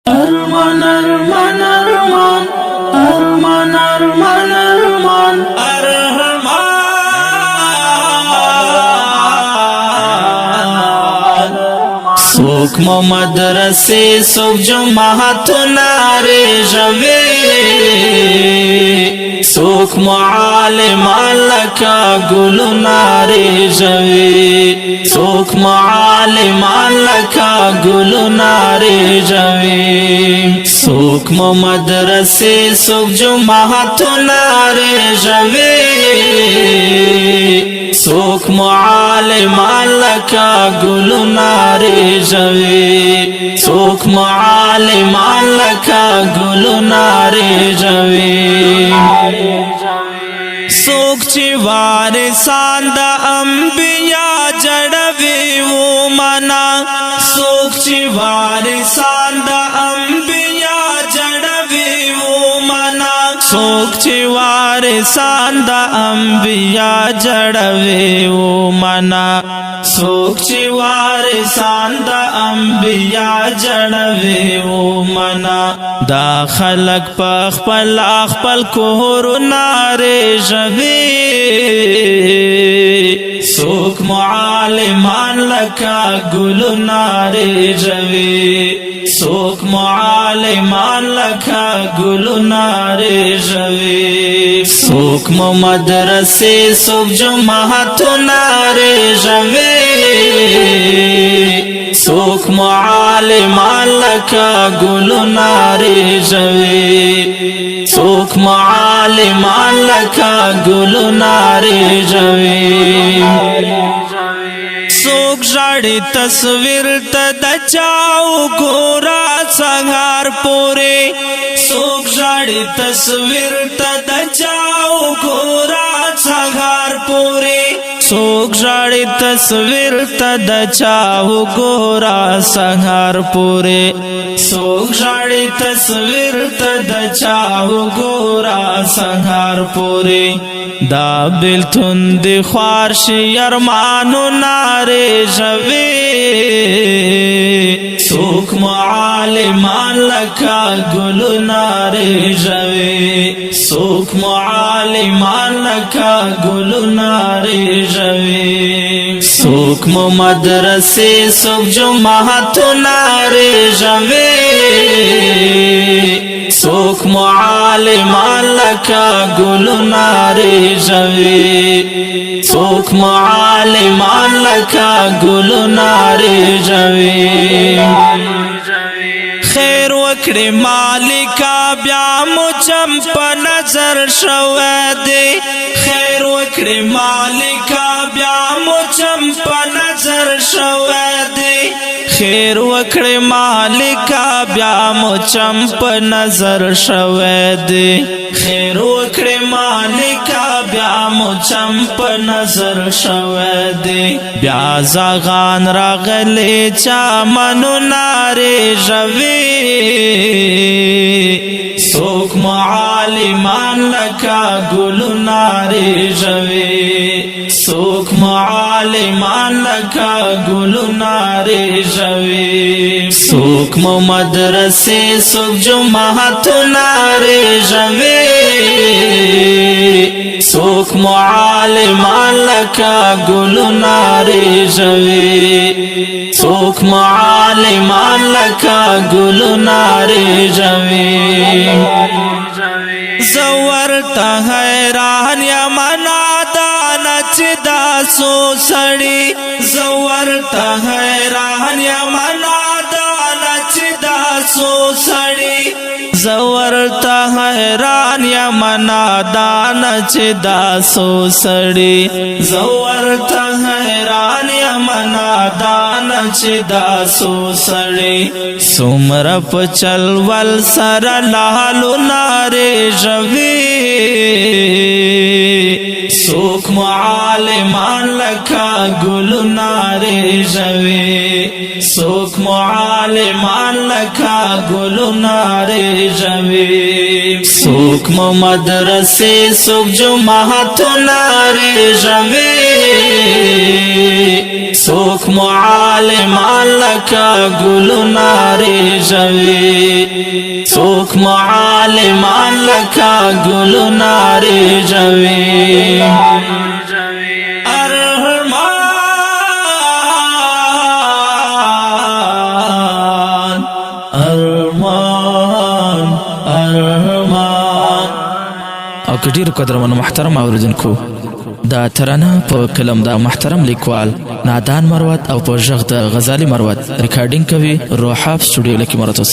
Arman, arman, arman, arman, arman, arman, arman. Sok mo madrase, sok jumaat nare jave. Sok mo aliman laka gul nare jave. Sok mo aliman laka gul nare jave. Sok mo madrase, sok jumaat nare jave. Sok mo aliman laka gul nare jave. Sok mo aliman laka gul nare jave. Sok chi warisan da anbiya jadave wo mana. Sok chi warisan da anbiya jadave wo mana. Sok chi warisan da anbiya jadave wo mana. Sok chi warisan da anbiya jadave wo mana. Da khalaq pa khpal kohor nare jave. Sok mualiman laka gul nare jave. Sok mualiman laka gul nare jave. Sok mo madrase, sok jumaat nare jave. Sok mualiman laka gul nare jave. Sok mualiman laka gul nare jave. Sok jari tasvir tada chao gora sanghar pore. Sok jari tasvir tada chao gora sanghar pore. Sok jari tasvir tada chao gora sanghar pore. Sok jari tasvir tada chao gora sanghar pore. Da bil thundi khwarshi armanu nare jave. Sok mualiman laka gul nare jave. Sok mualiman laka gul nare jave. Sok mo madrase, sok jumaat nare jave. Sok mualiman laka gul nare jave. Sok mualiman laka gul nare jave. خیر وکړي مالکا بیا مچم په نظر شوه دی. خیر وکړي مالکا بیا مچم په نظر شوه دی. خیر وکړي مالکا بیا مچم په نظر شوه دی. خیر وکړي مالکا بیا مچم په نظر شوه دی. بیا زغان راغلی چا منو ناره جوی. Sok mualiman laka gul nare jave. Sok mualiman laka gul nare jave. Sok mo madrase, sok jumaat nare jave. Sok mualiman laka gul nare jave. Sok mualiman laka gul nare jave. Zawar ta hayran ya manadan chida so sadi. Zawar ta hayran ya manadan chida so sadi. Zawar ta hayran ya manadan chida so sadi. Zawar ta hayran ya manadan chida so sadi. Sumra pachal wal sara lalu nare jave. Sok mualiman laka gul nare jave. Sok mualiman laka گلو نارے جوی سوک مدرسے سوک جماعت نارے جوی سوک معالمان لکا گلو نارے جوی سوک معالمان لکا گلو نارے جوی او کډیر قدرمن محترم اوریدونکو دا ترانه په کلم دا محترم لیکوال نادان مروت او په ژغ د غزالی مروت ریکارډینګ کوي روحاب سټوډیو لکی مرتضی